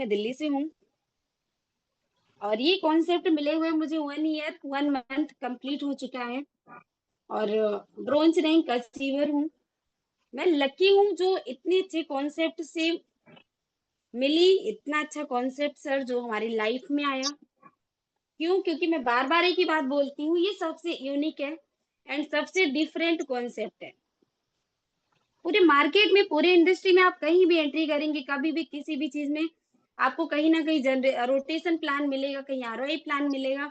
मैं दिल्ली से हूँ और ये कॉन्सेप्ट मिले हुए मुझे 1 ईयर 1 मंथ कंप्लीट हो चुका है और ब्रोंज रैंक अचीवर हूँ। मैं लकी हूँ जो इतने अच्छे कॉन्सेप्ट से मिली, इतना अच्छा कॉन्सेप्ट सर जो हमारी लाइफ में आया। क्यों? क्योंकि मैं बार-बार एक ही बात बोलती हूँ, ये सबसे यूनिक है एंड सबसे डिफरेंट कॉन्सेप्ट है। पूरे मार्केट में, पूरे इंडस्ट्री में आप कहीं भी एंट्री करेंगे, कभी भी किसी भी चीज़ में आपको कहीं न कहीं रोटेशन प्लान मिलेगा, कहीं आरओआई प्लान मिलेगा,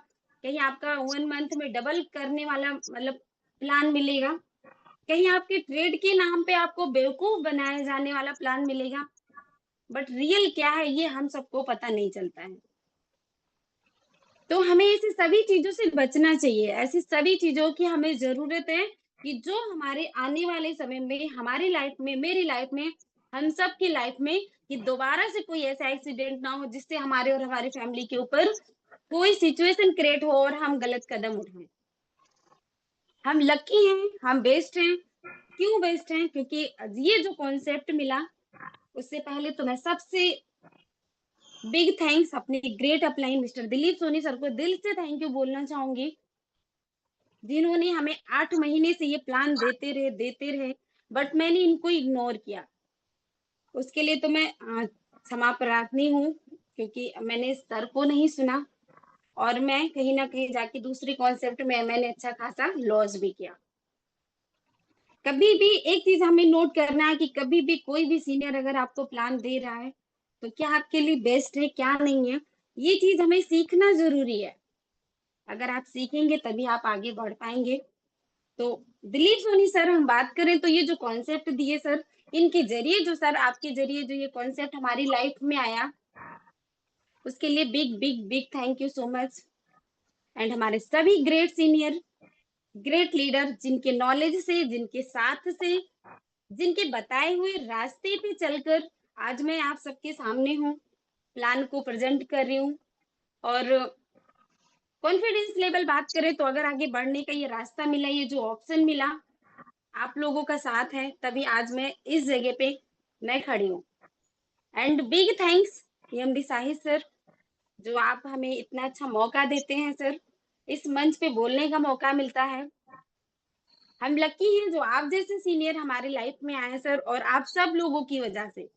कहीं आपका 1 मंथ में डबल करने वाला मतलब प्लान मिलेगा, कहीं आपके ट्रेड के नाम पे आपको बेवकूफ़ बनाए जाने वाला प्लान मिलेगा। बट रियल क्या है ये हम सबको पता नहीं चलता है। तो हमें ऐसी सभी चीज़ों से बचना चाहिए। ऐसी सभी चीज़ों की हमें ज़रूरत है कि जो हमारे आने वाले समय में, हमारी लाइफ़ में, मेरी लाइफ़ में, हम सब की लाइफ़ में कि दोबारा से कोई ऐसा एक्सीडेंट ना हो जिससे हमारे और हमारी फैमिली के ऊपर कोई सिचुएशन क्रिएट हो और हम गलत कदम उठाएँ। हम लकी हैं, हम बेस्ट हैं। क्यों बेस्ट हैं? क्योंकि ये जो कॉन्सेप्ट मिला, उससे पहले तो मैं सबसे बिग थैंक्स अपने great upline mister Dilip Soni sir को दिल से थैंक यू बोलना चाहूँगी। जिन्होंने हमें 8 महीने से ये प्लान देते रहे, बट मैंने इनको इग्नोर किया। उसके लिए तो मैं क्षमा प्रार्थी हूँ, क्योंकि मैंने सर को नहीं सुना और मैं कहीं न कहीं जाके दूसरे कॉन्सेप्ट में मैंने अच्छा खासा लॉस भी किया। कभी भी एक चीज़ हमें नोट करना है कि कभी भी कोई भी सीनियर अगर आपको प्लान दे रहा है, तो क्या आपके लिए बेस्ट है, क्या नहीं है, ये चीज़ हमें सीखना ज़रूरी है। अगर आप सीखेंगे तभी आप आगे बढ़ पाएँगे। तो दिलीप सोनी सर हम बात करें तो ये जो कॉन्सेप्ट दिए सर, इनके ज़रिए जो सर आपके ज़रिए जो ये कॉन्सेप्ट हमारी लाइफ में आया, उसके लिए big, big, big thank you so much and हमारे सभी ग्रेट सीनियर, ग्रेट लीडर जिनके नॉलेज से, जिनके साथ से, जिनके बताए हुए रास्ते पे चलकर आज मैं आप सबके सामने हूँ, प्लान को प्रेज़ेंट कर रही हूँ और कॉन्फिडेंस लेवल बात करें तो अगर आगे बढ़ने का ये रास्ता मिला, ये जो ऑप्शन मिला, आप लोगों का साथ है तभी आज मैं इस जगह पे मैं खड़ी हूँ and big thanks MD Shahid sir जो आप हमें इतना अच्छा मौका देते हैं सर, इस मंच पे बोलने का मौका मिलता है। हम लकी हैं जो आप जैसे सीनियर हमारी लाइफ में आए सर और आप सब लोगों की वजह से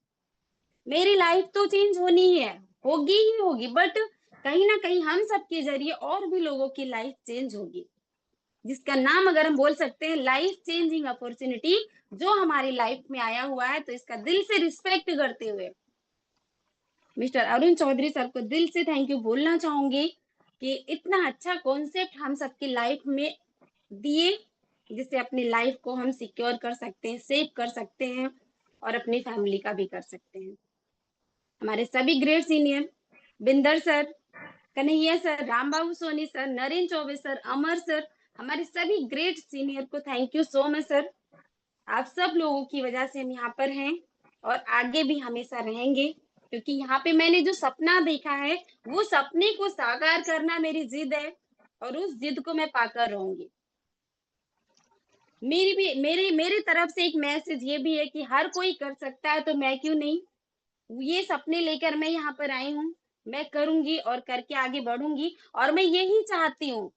मेरी लाइफ तो चेंज होनी ही है, होगी ही होगी, बट कहीं ना कहीं हम सबके जरिए और भी लोगों की लाइफ चेंज होगी, जिसका नाम अगर हम बोल सकते हैं लाइफ चेंजिंग अपॉर्चुनिटी जो हमारी लाइफ में आया हुआ है, तो इसका दिल से रिस्पेक्ट करते हुए मिस्टर अरुण चौधरी सर को दिल से थैंक यू बोलना चाहूंगी कि इतना अच्छा कॉन्सेप्ट हम सबकी लाइफ में दिए, जिससे अपनी लाइफ को हम सिक्योर कर सकते हैं, सेव कर सकते हैं और अपनी फैमिली का भी कर सकते हैं। हमारे सभी great senior Binder sir, Kanhaiya sir, Rambabu Soni sir, Narendra Choubey sir, Amar sir, हमारे सभी ग्रेट सीनियर को thank you so much sir. आप सब लोगों की वजह से हम यहाँ पर हैं और आगे भी हमेशा रहेंगे, क्योंकि यहाँ पे मैंने जो सपना देखा है वो सपने को साकार करना मेरी जिद है और उस जिद को मैं पाकर रहूंगी। मेरी भी मेरे मेरी तरफ से एक मैसेज ये भी है कि हर कोई कर सकता है तो मैं क्यों नहीं। ये सपने लेकर मैं यहाँ पर आई हूँ, मैं करूंगी और करके आगे बढ़ूंगी और मैं यही चाहती हूँ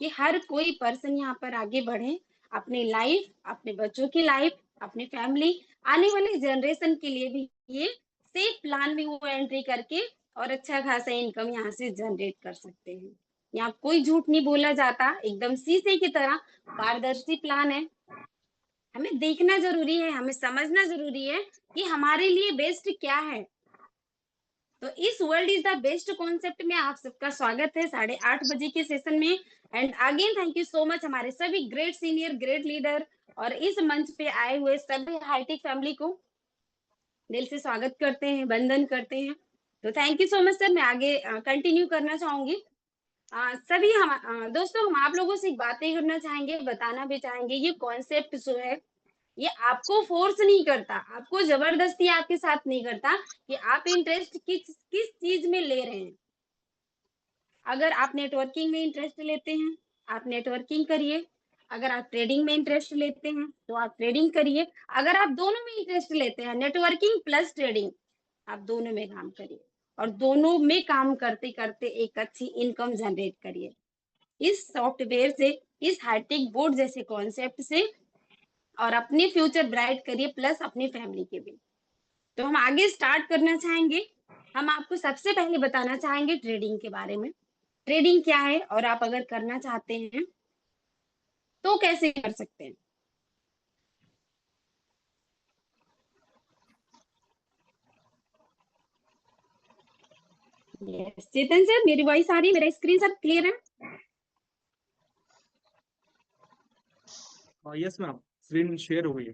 कि हर कोई पर्सन यहाँ पर आगे बढ़े, अपनी लाइफ, अपने बच्चों की लाइफ, अपनी फैमिली, आने वाले जनरेशन के लिए भी ये सेफ प्लान में वो एंट्री करके और अच्छा खासा इनकम यहाँ से जनरेट कर सकते हैं। यहाँ कोई झूठ नहीं बोला जाता, एकदम शीशे की तरह पारदर्शी प्लान है। हमें देखना जरूरी है, हमें समझना जरूरी है कि हमारे लिए बेस्ट क्या है। तो इस world is the best concept में आप सबका स्वागत है 8:30 बजे के सेशन में and again thank you so much हमारे सभी ग्रेट सीनियर, ग्रेट लीडर और इस मंच पे आए हुए सभी हाईटेक फैमिली को दिल से स्वागत करते हैं, वंदन करते हैं। तो thank you so much sir. मैं आगे कंटिन्यू करना चाहूंगी। सभी हम दोस्तों, हम आप लोगों से एक बातें करना चाहेंगे, बताना भी चाहेंगे, ये कॉन्सेप्ट जो है ये आपको फोर्स नहीं करता, आपको जबरदस्ती आपके साथ नहीं करता कि आप इंटरेस्ट किस किस चीज में ले रहे हैं। अगर आप नेटवर्किंग में इंटरेस्ट लेते हैं, आप नेटवर्किंग करिए। अगर आप ट्रेडिंग में इंटरेस्ट लेते हैं, तो आप ट्रेडिंग करिए। अगर आप दोनों में इंटरेस्ट लेते हैं, नेटवर्किंग प्लस ट्रेडिंग, आप दोनों में काम करिए और दोनों में काम करते करते एक अच्छी इनकम जनरेट करिए इस सॉफ्टवेयर से, इस हाईटेक बोर्ड जैसे कॉन्सेप्ट से, और अपने फ्यूचर ब्राइट करिए प्लस अपनी फैमिली के भी। तो हम आगे स्टार्ट करना चाहेंगे। हम आपको सबसे पहले बताना चाहेंगे ट्रेडिंग के बारे में। ट्रेडिंग क्या है और आप अगर करना चाहते हैं तो कैसे कर सकते हैं। यस चेतन सर, मेरी वॉइस आ रही है, मेरा स्क्रीन सब क्लियर है। यस मैम, स्क्रीन शेयर हो गई है।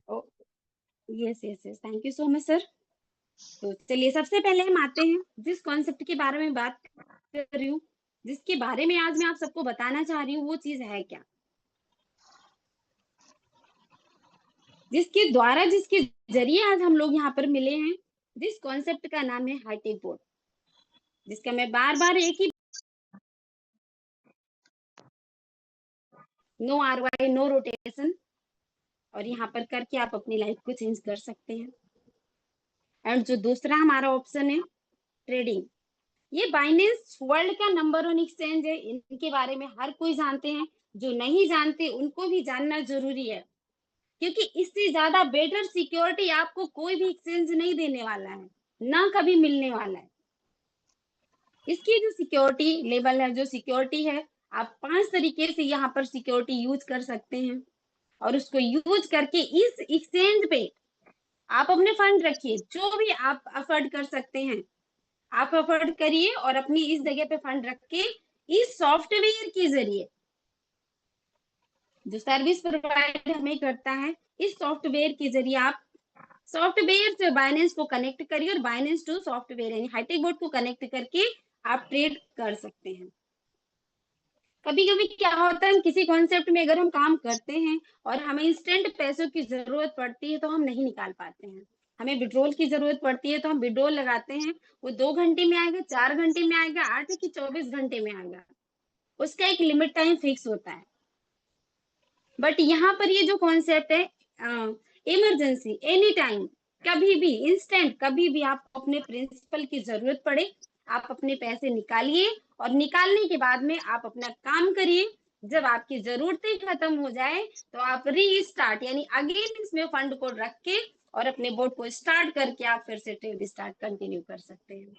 Yes yes yes, thank you so much sir. तो चलिए सबसे पहले हम आते हैं जिस कॉन्सेप्ट के बारे में बात कर रही हूँ, जिसके बारे में आज मैं आप सबको बताना चाह रही हूँ, वो चीज है क्या, जिसके द्वारा, जिसके जरिए आज हम लोग यहाँ पर मिले हैं। जिस कॉन्सेप्ट का नाम है हाईटेक बोर्ड, जिसका मैं बार बार एक ही, नो ROI, नो रोटेशन, और यहाँ पर करके आप अपनी लाइफ को चेंज कर सकते हैं। एंड जो दूसरा हमारा ऑप्शन है ट्रेडिंग, ये बाइनेंस वर्ल्ड का नंबर 1 एक्सचेंज है। इनके बारे में हर कोई जानते हैं, जो नहीं जानते उनको भी जानना जरूरी है, क्योंकि इससे ज्यादा बेटर सिक्योरिटी आपको कोई भी एक्सचेंज नहीं देने वाला है, ना कभी मिलने वाला है। इसकी जो सिक्योरिटी लेवल है, जो सिक्योरिटी है, आप 5 तरीके से यहाँ पर सिक्योरिटी यूज कर सकते हैं, और उसको यूज करके इस एक्सचेंज पे आप अपने फंड रखिए, जो भी आप अफोर्ड कर सकते हैं आप अफोर्ड करिए, और अपनी इस जगह पे फंड रख के इस सॉफ्टवेयर के जरिए जो सर्विस प्रोवाइड हमें करता है, इस सॉफ्टवेयर के जरिए आप सॉफ्टवेयर से बाइनेंस को कनेक्ट करिए, और बाइनेंस टू सॉफ्टवेयर यानी हाईटेक बोर्ड को कनेक्ट करके आप ट्रेड कर सकते हैं। कभी कभी क्या होता है, हम किसी कॉन्सेप्ट में अगर हम काम करते हैं और हमें इंस्टेंट पैसों की जरूरत पड़ती है तो हम नहीं निकाल पाते हैं, हमें विड्रॉल की जरूरत पड़ती है तो हम विड्रॉल लगाते हैं, वो 2 घंटे में आएगा, 4 घंटे में आएगा, 8 की 24 घंटे में आएगा, उसका एक लिमिट टाइम फिक्स होता है। बट यहाँ पर ये जो कॉन्सेप्ट है इमरजेंसी, एनी टाइम, कभी भी इंस्टेंट, कभी भी आपको अपने प्रिंसिपल की जरूरत पड़े, आप अपने पैसे निकालिए, और निकालने के बाद में आप अपना काम करिए। जब आपकी जरूरतें खत्म हो जाए तो आप रीस्टार्ट यानी अगेन इसमें फंड को रख के और अपने बोर्ड को स्टार्ट करके आप फिर से ट्रेड स्टार्ट कंटिन्यू कर सकते हैं।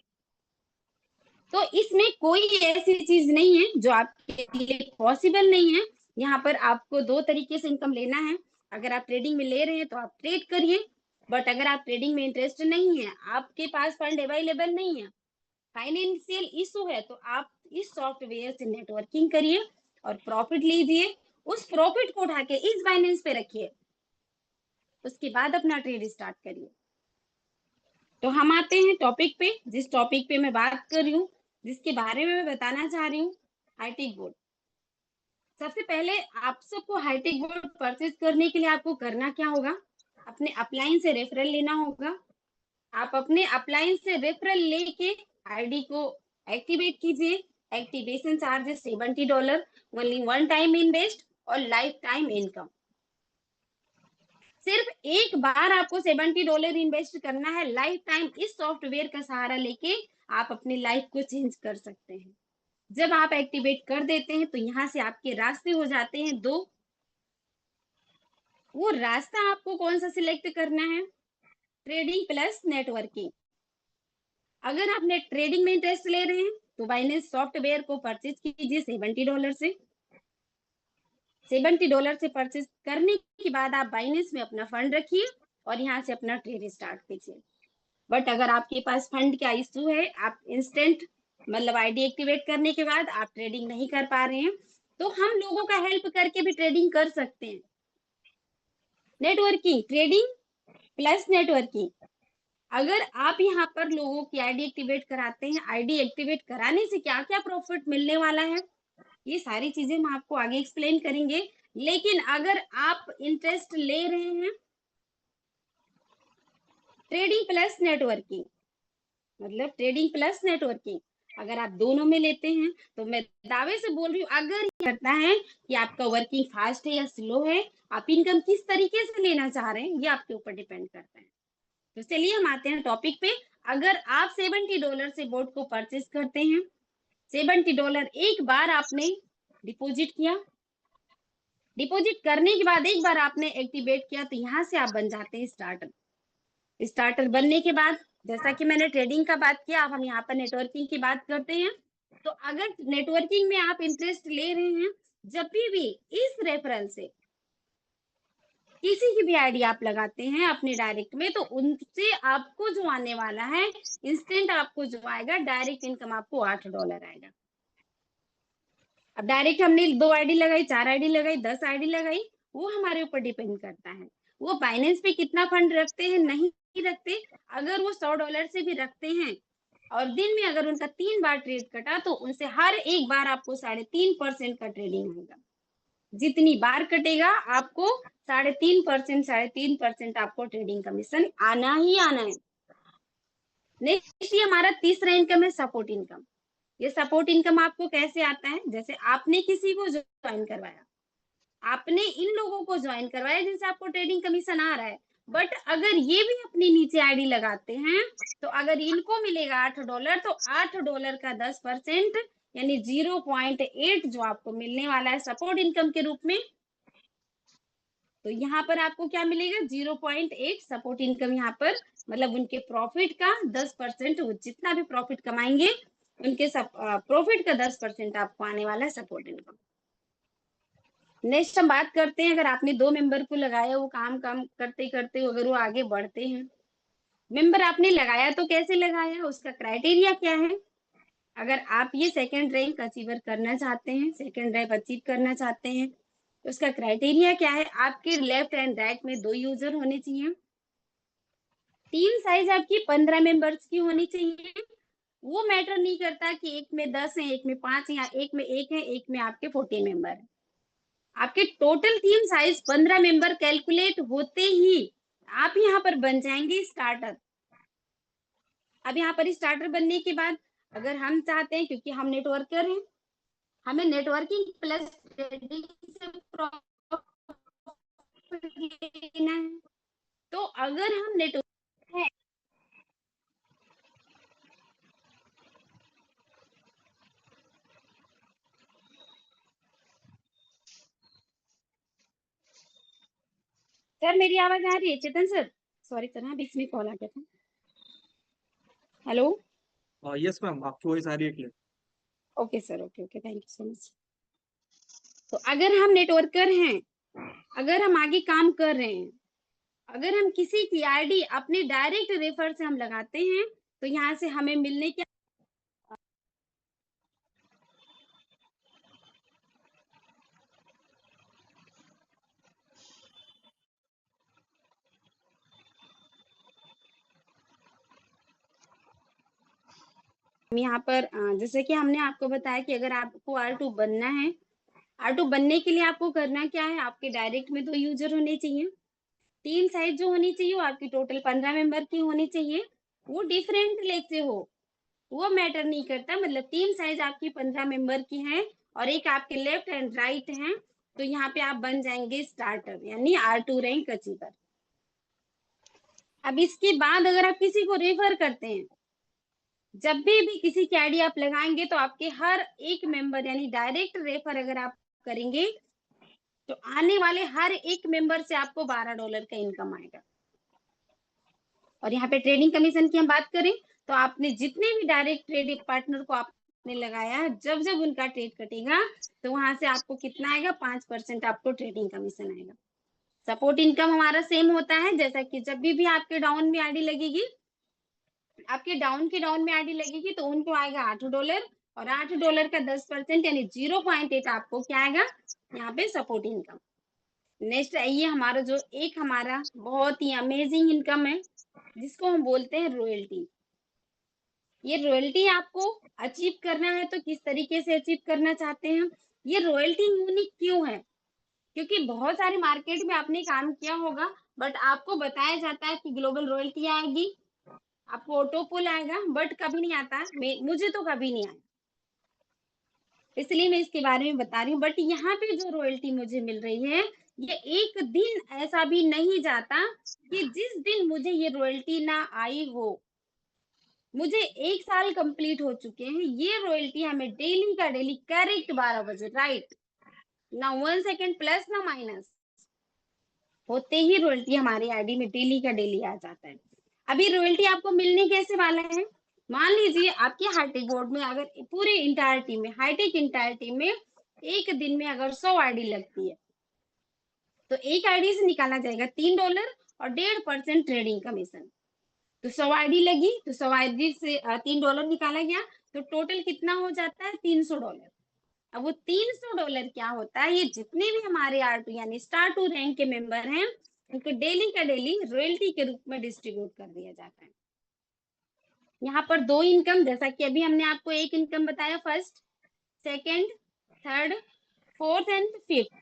तो इसमें कोई ऐसी चीज नहीं है जो आपके लिए पॉसिबल नहीं है। यहाँ पर आपको 2 तरीके से इनकम लेना है। अगर आप ट्रेडिंग में ले रहे हैं तो आप ट्रेड करिए, बट अगर आप ट्रेडिंग में इंटरेस्ट नहीं है, आपके पास फंड अवेलेबल नहीं है, फाइनेंशियल इशू है, तो आप इस सॉफ्टवेयर से नेटवर्किंग करिए और प्रॉफिट लीजिए। उस प्रॉफिट को उठा के इस बाइनेंस पे रखिए, उसके बाद अपना ट्रेड स्टार्ट करिए। तो हम आते हैं टॉपिक पे, जिस टॉपिक पे मैं बात कर रही हूँ, जिसके बारे में मैं बताना चाह रही हूँ, हाईटेक बोर्ड। सबसे पहले आप सबको हाईटेक बोर्ड परचेज करने के लिए आपको करना क्या होगा, अपने अपलाइन से रेफरल लेना होगा। आप अपने अपलाइन से रेफरल लेके आईडी को एक्टिवेट कीजिए। Activation charges $70, only 1 time invest और लाइफ टाइम इनकम। सिर्फ एक बार आपको $70 इन्वेस्ट करना है, लाइफ टाइम इस सॉफ्टवेयर का सहारा लेके आप अपनी लाइफ को चेंज कर सकते हैं। जब आप एक्टिवेट कर देते हैं तो यहाँ से आपके रास्ते हो जाते हैं 2। वो रास्ता आपको कौन सा सिलेक्ट करना है, ट्रेडिंग प्लस नेटवर्किंग। अगर आप नेट ट्रेडिंग में इंटरेस्ट ले रहे हैं तो बाइनेंस सॉफ्टवेयर को परचेज कीजिए $70 से। $70 से परचेज करने के बाद आप बाइनेंस में अपना फंड रखिए और यहाँ से अपना ट्रेड स्टार्ट कीजिए। बट अगर आपके पास फंड का इशू है, आप इंस्टेंट मतलब आईडी एक्टिवेट करने के बाद आप ट्रेडिंग नहीं कर पा रहे हैं, तो हम लोगों का हेल्प करके भी ट्रेडिंग कर सकते हैं। Networking, trading plus networking. अगर आप यहाँ पर लोगों की आईडी एक्टिवेट कराते हैं, आईडी एक्टिवेट कराने से क्या क्या प्रॉफिट मिलने वाला है, ये सारी चीजें हम आपको आगे एक्सप्लेन करेंगे। लेकिन अगर आप इंटरेस्ट ले रहे हैं ट्रेडिंग प्लस नेटवर्किंग, मतलब ट्रेडिंग प्लस नेटवर्किंग, अगर आप दोनों में लेते हैं तो मैं दावे से बोल रही हूँ, अगर ये करता है कि आपका वर्किंग फास्ट है या स्लो है, आप इनकम किस तरीके से लेना चाह रहे हैं, ये आपके ऊपर डिपेंड करता है। तो चलिए हम आते हैं टॉपिक पे। अगर आप $70 से बोट को परचेस करते हैं, $70 एक बार आपने डिपॉजिट किया, डिपॉजिट करने के बाद एक बार आपने एक्टिवेट किया, तो यहाँ से आप बन जाते हैं स्टार्टर। स्टार्टर बनने के बाद, जैसा कि मैंने ट्रेडिंग का बात किया, अब हम यहाँ पर नेटवर्किंग की बात करते हैं। तो अगर नेटवर्किंग में आप इंटरेस्ट ले रहे हैं, जब भी इस रेफरल से किसी की भी आईडी आप लगाते हैं अपने डायरेक्ट में, तो उनसे आपको जो आने वाला है, इंस्टेंट आपको जो आएगा डायरेक्ट इनकम, आपको $8 आएगा। अब डायरेक्ट हमने 2 आईडी लगाई, 4 आईडी लगाई, 10 आईडी लगाई, वो हमारे ऊपर डिपेंड करता है वो बाइनेंस पे कितना फंड रखते हैं, नहीं रखते। अगर वो $100 से भी रखते हैं और दिन में अगर उनका 3 बार ट्रेड कटा, तो उनसे हर एक बार आपको 3.5% का ट्रेडिंग होगा। जितनी बार कटेगा आपको 3.5% आपको ट्रेडिंग कमीशन आना ही आना है। नेक्स्ट ये हमारा तीसरा इनकम है सपोर्ट इनकम। ये सपोर्ट इनकम आपको कैसे आता है? जैसे आपने किसी को ज्वाइन करवाया, आपने इन लोगों को ज्वाइन करवाया जिनसे आपको ट्रेडिंग कमीशन आ रहा है, बट अगर ये भी अपनी नीचे आईडी लगाते हैं, तो अगर इनको मिलेगा $8, तो $8 का 10% यानी 0.8 जो आपको मिलने वाला है सपोर्ट इनकम के रूप में। तो यहाँ पर आपको क्या मिलेगा? 0.8 सपोर्ट इनकम। यहाँ पर मतलब उनके प्रॉफिट का 10%, जितना भी प्रॉफिट कमाएंगे उनके प्रॉफिट का 10% आपको आने वाला है सपोर्ट इनकम। नेक्स्ट हम बात करते हैं, अगर आपने 2 मेंबर को लगाया, वो काम करते करते अगर वो आगे बढ़ते हैं, मेंबर आपने लगाया तो कैसे लगाया, उसका क्राइटेरिया क्या है? अगर आप ये सेकंड रैंक अचीवर करना चाहते हैं, सेकंड रैंक अचीव करना चाहते हैं, तो उसका क्राइटेरिया क्या है? आपके लेफ्ट एंड राइट में 2 यूजर होने चाहिए, टीम साइज आपकी 15 मेंबर्स की होनी चाहिए। वो मैटर नहीं करता कि एक में 10 है, एक में 5 है, या एक में 1 है, एक में आपके 40 मेंबर है। आपके total team size 15 member calculate होते ही आप यहाँ पर बन जाएंगे स्टार्टर। अब यहाँ पर स्टार्टर बनने के बाद अगर हम चाहते हैं, क्योंकि हम नेटवर्कर हैं, हमें नेटवर्किंग प्लस ट्रेडिंग से प्रॉफिट लेना है, तो अगर हम नेटवर्क है, सर मेरी आवाज आ रही है? चेतन सर, सॉरी सर, हाँ बीच में कॉल आ गया था। हेलो। यस मैम, आपकी वॉइस आ रही है clear. Okay sir, okay okay, thank you so much. तो अगर हम नेटवर्कर हैं, अगर हम आगे काम कर रहे हैं, अगर हम किसी की आईडी अपने डायरेक्ट रेफर से हम लगाते हैं, तो यहाँ से हमें मिलने के यहाँ पर जैसे कि हमने आपको बताया कि अगर आपको R2 बनना है, R2 बनने के लिए आपको करना क्या है? आपके डायरेक्ट में 2 यूजर होने चाहिए, टीम साइज जो होनी चाहिए वो आपकी टोटल 15 मेंबर की होनी चाहिए, वो डिफरेंट लेग से हो, वो मैटर नहीं करता। मतलब टीम साइज आपकी 15 मेंबर की है और एक आपके लेफ्ट एंड राइट हैं, तो यहाँ पे आप बन जाएंगे स्टार्टर यानी R2 रैंक अचीवर। अब इसके बाद अगर आप किसी को रेफर करते हैं, जब भी किसी की आईडी आप लगाएंगे, तो आपके हर एक मेंबर यानी डायरेक्ट रेफर अगर आप करेंगे, तो आने वाले हर एक मेंबर से आपको $12 का इनकम आएगा। और यहाँ पे ट्रेडिंग कमीशन की हम बात करें, तो आपने जितने भी डायरेक्ट ट्रेडिंग पार्टनर को आपने लगाया, जब जब उनका ट्रेड कटेगा, तो वहां से आपको कितना आएगा? 5% आपको ट्रेडिंग कमीशन आएगा। सपोर्ट इनकम हमारा सेम होता है, जैसा कि जब भी आपके डाउन में आईडी लगेगी, आपके डाउन में आईडी लगेगी, तो उनको आएगा $8 और $8 का 10% यानी 0.8 आपको क्या आएगा? यहाँ पे सपोर्ट इनकम। नेक्स्ट ये हमारा जो एक हमारा बहुत ही अमेजिंग इनकम है, जिसको हम बोलते हैं रॉयल्टी। ये रॉयल्टी आपको अचीव करना है, तो किस तरीके से अचीव करना चाहते हैं? ये रॉयल्टी यूनिक क्यों है? क्योंकि बहुत सारे मार्केट में आपने काम किया होगा, बट आपको बताया जाता है कि ग्लोबल रॉयल्टी आएगी, आपको ऑटोपोल आएगा, बट कभी नहीं आता। मुझे तो कभी नहीं आया, इसलिए मैं इसके बारे में बता रही हूँ। बट यहाँ पे जो रॉयल्टी मुझे मिल रही है, ये एक दिन ऐसा भी नहीं जाता कि जिस दिन मुझे ये रॉयल्टी ना आई हो। मुझे 1 साल कंप्लीट हो चुके हैं, ये रॉयल्टी हमें डेली का डेली करेक्ट 12 बजे, राइट, ना 1 सेकेंड प्लस ना माइनस, होते ही रॉयल्टी हमारी आईडी में डेली का डेली आ जाता है। अभी रॉयल्टी आपको मिलने कैसे वाला है, मान लीजिए आपके हाईटेक बोर्ड में अगर पूरे इंटायर टीम में, हाईटेक इंटायर टीम में एक दिन में अगर 100 आईडी लगती है, तो एक आईडी से निकाला जाएगा $3 और 1.5% ट्रेडिंग कमीशन। तो 100 आईडी लगी तो 100 आईडी से $3 निकाला गया, तो टोटल कितना हो जाता है, $300। अब वो $300 क्या होता है, ये जितने भी हमारे R2 यानी स्टार टू रैंक के मेंबर हैं, उनको डेली का डेली रॉयल्टी के रूप में डिस्ट्रीब्यूट कर दिया जाता है। यहाँ पर दो इनकम, जैसा कि अभी हमने आपको एक इनकम बताया, first, second, third, fourth and fifth.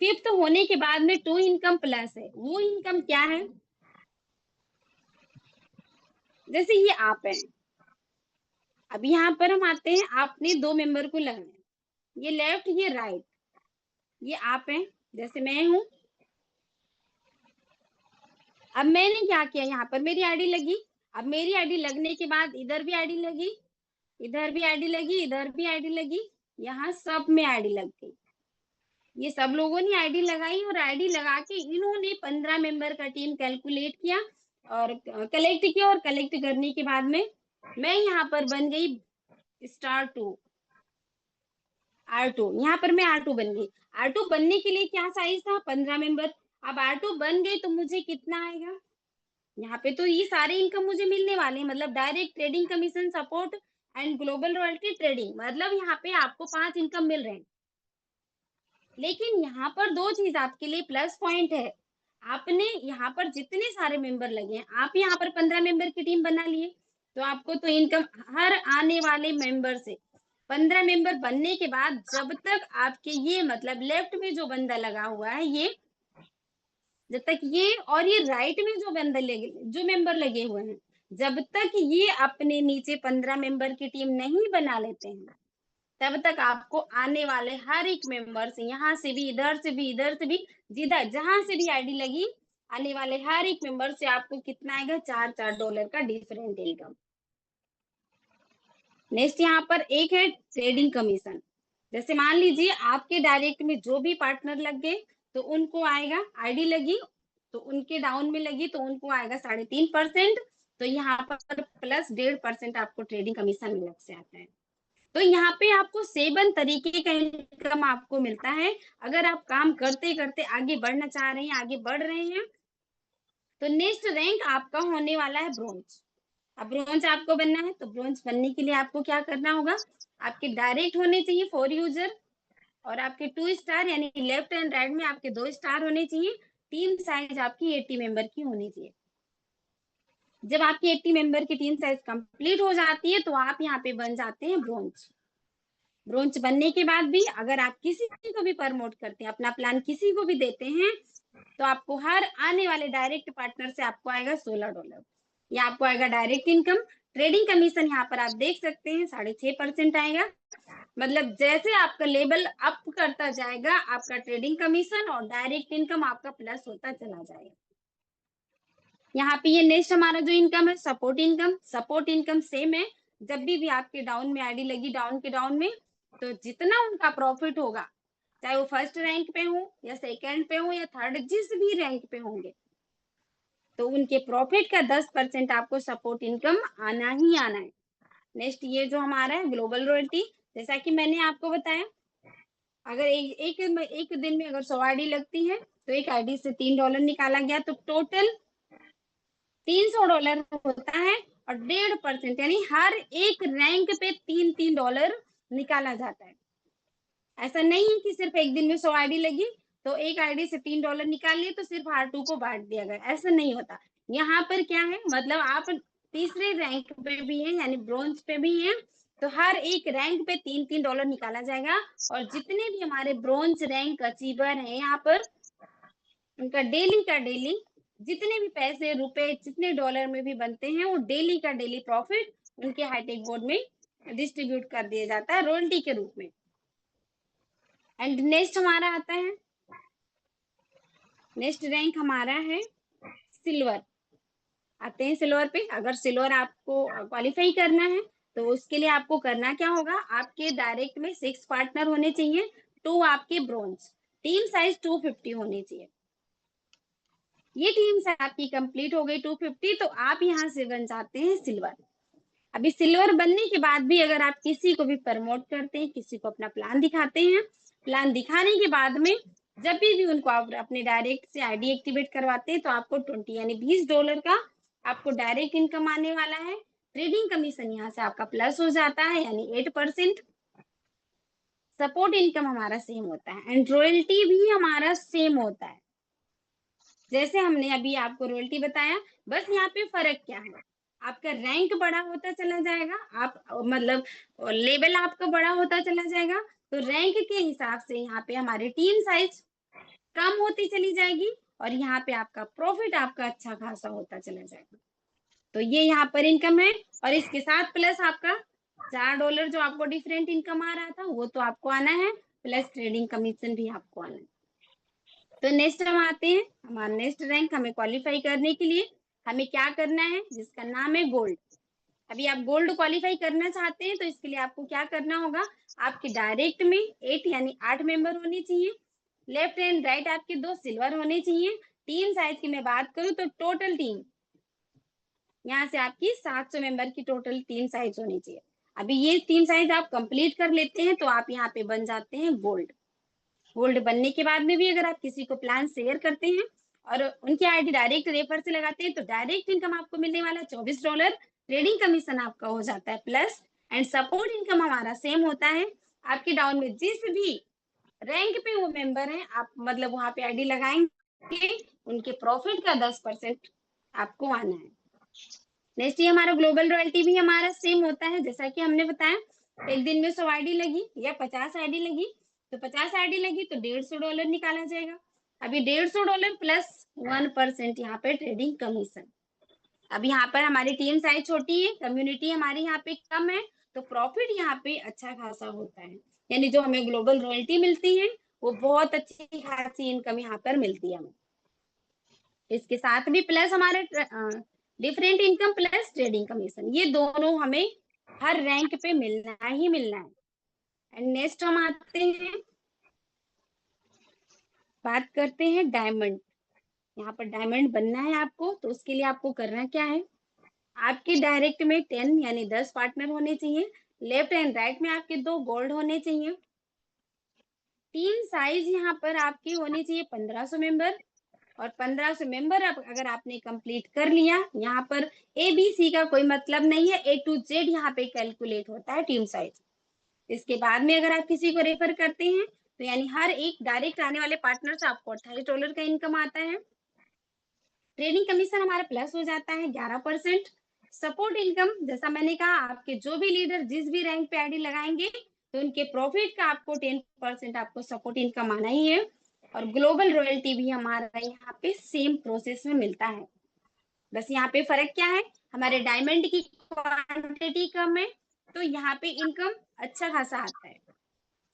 Fifth होने के बाद में टू इनकम प्लस है, वो इनकम क्या है, जैसे ये आप है, अब यहाँ पर हम आते हैं, आपने दो मेंबर को लगाना है, ये लेफ्ट ये राइट, ये आप है, जैसे मैं हूं। अब मैंने क्या किया, यहाँ पर मेरी आईडी लगी, अब मेरी आईडी लगने के बाद इधर भी आईडी लगी, इधर भी आईडी लगी, इधर भी आईडी लगी, यहाँ सब में आईडी लग गई। ये सब लोगों ने आईडी लगाई और आईडी लगा के इन्होंने 15 मेंबर का टीम कैलकुलेट किया और कलेक्ट किया, और कलेक्ट करने के बाद में मैं यहाँ पर बन गई स्टार टू, R2, यहाँ पर मैं R2 बन गई। R2 बनने के लिए क्या साइज था, 15 मेंबर। अब R2 बन गई तो मुझे कितना आएगा, यहाँ पे तो ये सारे इनकम मुझे मिलने वाले हैं, मतलब direct trading commission, support and global royalty trading, मतलब यहाँ पे आपको 5 इनकम मिल रहे हैं। लेकिन यहाँ पर दो चीज आपके लिए प्लस पॉइंट है, आपने यहाँ पर जितने सारे मेंबर लगे हैं, आप यहाँ पर 15 मेंबर की टीम बना लिए, तो आपको तो इनकम हर आने वाले मेंबर से, 15 मेंबर बनने के बाद जब तक आपके ये मतलब लेफ्ट में जो बंदा लगा हुआ है, ये जब तक ये और ये राइट में जो बंदे लगे, जो मेंबर लगे हुए हैं, जब तक ये अपने नीचे 15 मेंबर की टीम नहीं बना लेते हैं, तब तक आपको आने वाले हर एक मेंबर से, यहाँ से भी, इधर से भी, इधर से भी, जिधर जहां से भी आईडी लगी, आने वाले हर एक मेंबर से आपको कितना आएगा, $4 का डिफरेंट इनकम। नेक्स्ट यहाँ पर एक है ट्रेडिंग कमीशन, जैसे मान लीजिए आपके डायरेक्ट में जो भी पार्टनर लग गए, तो उनको आएगा, आईडी लगी तो उनके डाउन में लगी तो उनको आएगा 3.5%, तो यहाँ पर प्लस 1.5% आपको ट्रेडिंग कमीशन अलग से आता है। तो यहाँ पे आपको 7 तरीके का इनकम आपको मिलता है, अगर आप काम करते करते आगे बढ़ना चाह रहे हैं, आगे बढ़ रहे हैं। तो नेक्स्ट रैंक आपका होने वाला है ब्रोंज। अब ब्रोंज आपको बनना है, तो ब्रोंज बनने के लिए आपको क्या करना होगा, आपके डायरेक्ट होने चाहिए 4 यूजर, और आपके 2 स्टार यानी लेफ्ट एंड राइट में आपके 2 स्टार होने चाहिए, टीम साइज आपकी 80 मेंबर की होनी चाहिए। जब आपकी 80 मेंबर की टीम साइज कंप्लीट हो जाती है, तो आप यहाँ पे बन जाते हैं ब्रोंज। ब्रोंज बनने के बाद भी अगर आप किसी को भी प्रमोट करते हैं, अपना प्लान किसी को भी देते हैं, तो आपको हर आने वाले डायरेक्ट पार्टनर से आपको आएगा $16, या आपको आएगा डायरेक्ट इनकम। ट्रेडिंग कमीशन यहाँ पर आप देख सकते हैं 6.5% आएगा, मतलब जैसे आपका लेवल अप करता जाएगा, आपका ट्रेडिंग कमीशन और डायरेक्ट इनकम आपका प्लस होता चला जाएगा। यहाँ पे ये नेक्स्ट हमारा जो इनकम है support income, support income same है, जब भी आपके डाउन में आईडी लगी, डाउन के डाउन में, तो जितना उनका प्रॉफिट होगा, चाहे वो फर्स्ट रैंक पे हो या सेकंड पे हो या थर्ड, जिस भी रैंक पे होंगे, तो उनके प्रॉफिट का 10% आपको सपोर्ट इनकम आना ही आना है। नेक्स्ट ये जो हमारा है ग्लोबल रॉयल्टी, जैसा कि मैंने आपको बताया, अगर एक दिन में अगर 100 आईडी लगती है, तो एक आईडी से $3 निकाला गया, तो टोटल $300 होता है, और 1.5% यानी हर एक रैंक पे $3 निकाला जाता है। ऐसा नहीं है कि सिर्फ एक दिन में 100 आईडी लगी तो एक आईडी से $3 निकाल लिए तो सिर्फ R2 को बांट दिया गया, ऐसा नहीं होता। यहाँ पर क्या है, मतलब आप तीसरे रैंक पे भी हैं यानी ब्रॉन्ज पे भी हैं, तो हर एक रैंक पे $3 निकाला जाएगा, और जितने भी हमारे ब्रॉन्ज रैंक अचीवर हैं यहाँ पर, उनका डेली का डेली जितने भी पैसे रुपए जितने डॉलर में भी बनते हैं, वो डेली का डेली प्रॉफिट उनके हाईटेक बोर्ड में डिस्ट्रीब्यूट कर दिया जाता है रॉयल्टी के रूप में। एंड नेक्स्ट हमारा आता है, नेक्स्ट रैंक हमारा है सिल्वर। आते हैं सिल्वर पे। अगर सिल्वर आपको क्वालिफाई करना है तो उसके लिए आपको करना क्या होगा, आपके डायरेक्ट में 6 पार्टनर होने चाहिए, 2 आपके ब्रॉन्ज, टीम साइज 250 होनी चाहिए। ये टीम साइज आपकी कंप्लीट हो गई 250, तो आप यहाँ से बन जाते हैं सिल्वर। अभी सिल्वर बनने के बाद भी अगर आप किसी को भी प्रमोट करते हैं, किसी को अपना प्लान दिखाते हैं, प्लान दिखाने के बाद में जब भी उनको आप अपने डायरेक्ट से आईडी एक्टिवेट करवाते हैं तो आपको 20 यानी $20 का आपको डायरेक्ट इनकम आने वाला है। ट्रेडिंग कमीशन यहाँ से आपका प्लस हो जाता है यानी 8%। सपोर्ट इनकम हमारा सेम होता है एंड रॉयल्टी भी हमारा सेम होता है, जैसे हमने अभी आपको रॉयल्टी बताया। बस यहाँ पे फर्क क्या है, आपका रैंक बड़ा होता चला जाएगा, आप मतलब लेवल आपका बड़ा होता चला जाएगा, तो रैंक के हिसाब से यहाँ पे हमारी टीम साइज कम होती चली जाएगी और यहाँ पे आपका प्रॉफिट आपका अच्छा खासा होता चला जाएगा। तो ये यहाँ पर इनकम है और इसके साथ प्लस आपका $4 जो आपको डिफरेंट इनकम आ रहा था वो तो आपको आना है, प्लस ट्रेडिंग कमीशन भी आपको आना है। तो नेक्स्ट हम आते हैं, हमारा नेक्स्ट रैंक हमें क्वालिफाई करने के लिए हमें क्या करना है, जिसका नाम है गोल्ड। अभी आप गोल्ड क्वालिफाई करना चाहते हैं तो इसके लिए आपको क्या करना होगा, आपके डायरेक्ट में 8 यानी 8 मेंबर होने चाहिए, लेफ्ट एंड राइट आपके 2 सिल्वर होने चाहिए। टीम साइज की मैं बात करूं तो टोटल टीम यहाँ से आपकी 700 मेंबर की टोटल टीम साइज होनी चाहिए। अभी ये टीम साइज आप कंप्लीट कर लेते हैं तो आप यहाँ पे बन जाते हैं गोल्ड। गोल्ड बनने के बाद में भी अगर आप किसी को प्लान शेयर करते हैं और उनकी आईडी डायरेक्ट रेफर से लगाते हैं तो डायरेक्ट इनकम आपको मिलने वाला $24, ट्रेडिंग कमीशन आपका हो जाता है प्लस, एंड सपोर्ट इनकम हमारा सेम होता है। आपके डाउन में जिस भी रैंक पे वो मेंबर हैं, आप मतलब वहां पे आईडी लगाएंगे, उनके प्रॉफिट का 10% आपको आना है। नेक्स्ट ये हमारा ग्लोबल रॉयल्टी भी हमारा सेम होता है, जैसा कि हमने बताया एक दिन में 100 आईडी लगी या 50 आईडी लगी, तो 50 आईडी लगी तो $150 निकाला जाएगा। अभी $150 प्लस 1% यहाँ पे ट्रेडिंग कमीशन। अब यहाँ पर हमारी टीम साइज छोटी है, कम्युनिटी हमारी यहाँ पे कम है, तो प्रॉफिट यहाँ पे अच्छा खासा होता है, यानी जो हमें ग्लोबल रॉयल्टी मिलती है वो बहुत अच्छी खासी इनकम यहाँ पर मिलती है हमें। इसके साथ भी प्लस हमारे different income plus trading commission, ये दोनों हमें हर रैंक पे मिलना ही मिलना है। एंड नेक्स्ट हम आते हैं, बात करते हैं डायमंड। यहाँ पर डायमंड बनना है आपको तो उसके लिए आपको करना क्या है, आपके डायरेक्ट में 10 यानी 10 पार्टनर होने चाहिए, लेफ्ट एंड राइट में आपके 2 गोल्ड होने चाहिए, टीम साइज यहाँ पर आपकी होनी चाहिए 1500 मेंबर, और 1500 मेंबर अगर आपने कंप्लीट कर लिया, यहाँ पर ए बी सी का कोई मतलब नहीं है, ए टू जेड यहाँ पे कैलकुलेट होता है टीम साइज। इसके बाद में अगर आप किसी को रेफर करते हैं तो यानी हर एक डायरेक्ट आने वाले पार्टनर से आपको $28 का इनकम आता है। ट्रेडिंग कमीशन हमारा प्लस हो जाता है 11%। सपोर्ट इनकम जैसा मैंने कहा, आपके जो भी लीडर जिस भी रैंक पे आईडी लगाएंगे तो उनके प्रॉफिट का आपको 10% आपको सपोर्ट इनकम आना ही है। और ग्लोबल रॉयल्टी भी हमारा यहाँ पे सेम प्रोसेस में मिलता है, बस यहाँ पे फर्क क्या है, हमारे डायमंड की क्वांटिटी कम है तो यहाँ पे इनकम अच्छा खासा आता है।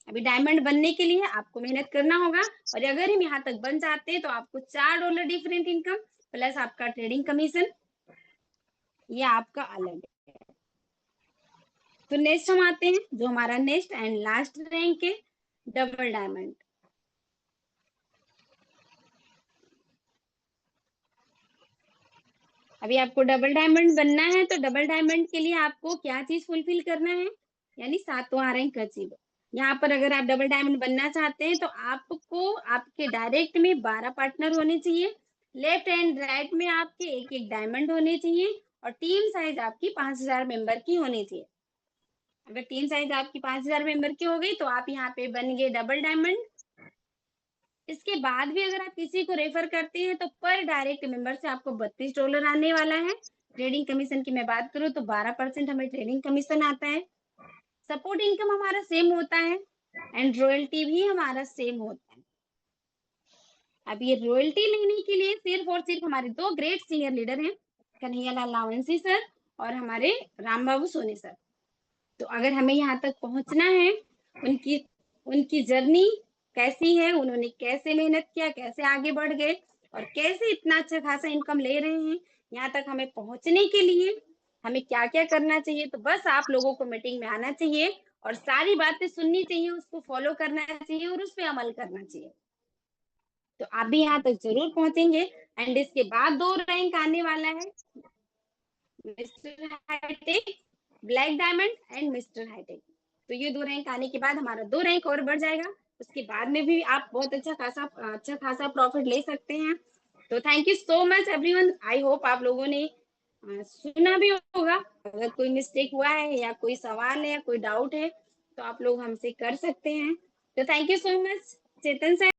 अभी डायमंड बनने के लिए आपको मेहनत करना होगा, और अगर हम यहाँ तक बन जाते हैं तो आपको $4 डिफरेंट इनकम प्लस आपका ट्रेडिंग कमीशन, ये आपका अलग है। तो नेक्स्ट हम आते हैं, जो हमारा नेक्स्ट एंड लास्ट रैंक है, डबल डायमंड। अभी आपको डबल डायमंड बनना है तो डबल डायमंड के लिए आपको क्या चीज फुलफिल करना है, यानी 7वां रैंक अचीव। यहाँ पर अगर आप डबल डायमंड बनना चाहते हैं तो आपको आपके डायरेक्ट में 12 पार्टनर होने चाहिए, लेफ्ट एंड राइट में आपके एक एक डायमंड होने चाहिए, और टीम साइज आपकी 5000 मेंबर की होनी चाहिए। अगर टीम साइज आपकी 5000 मेंबर की हो गई तो आप यहाँ पे बन गए डबल डायमंड। इसके बाद भी अगर आप किसी को रेफर करते हैं तो पर डायरेक्ट मेंबर से आपको $32 आने वाला है। ट्रेडिंग कमीशन की मैं बात करूं तो 12% हमें ट्रेडिंग कमीशन आता है। सपोर्ट इनकम हमारा सेम होता है एंड रॉयल्टी भी हमारा सेम होता है। अब ये रॉयल्टी लेने के लिए सिर्फ और सिर्फ हमारे 2 ग्रेट सीनियर लीडर हैं, कन्हैयालाल लावंसी सर और हमारे राम बाबू सोनी सर। तो अगर हमें यहाँ तक पहुंचना है, उनकी उनकी जर्नी कैसी है, उन्होंने कैसे मेहनत किया, कैसे आगे बढ़ गए और कैसे इतना अच्छा खासा इनकम ले रहे हैं, यहाँ तक हमें पहुँचने के लिए हमें क्या-क्या करना चाहिए, तो बस आप लोगों को मीटिंग में आना चाहिए और सारी बातें सुननी चाहिए, उसको फ़ॉलो करना चाहिए और उस पे अमल करना चाहिए। तो आप भी यहाँ तक ज़रूर पहुँचेंगे एंड इसके बाद 2 रैंक आने वाला है, mister hitech, black diamond and mister hitech. तो ये 2 रैंक आने के बाद हमारा 2 रैंक और बढ़ जाएगा। उसके बाद में भी आप बहुत अच्छा खासा प्रॉफिट ले सकते हैं। तो thank you so much everyone. I hope आप लोगों ने सुना भी होगा। अगर कोई मिस्टेक हुआ है या कोई सवाल है या कोई डाउट है, तो आप लोग हमसे कर सकते हैं। तो thank you so much Chetan sir.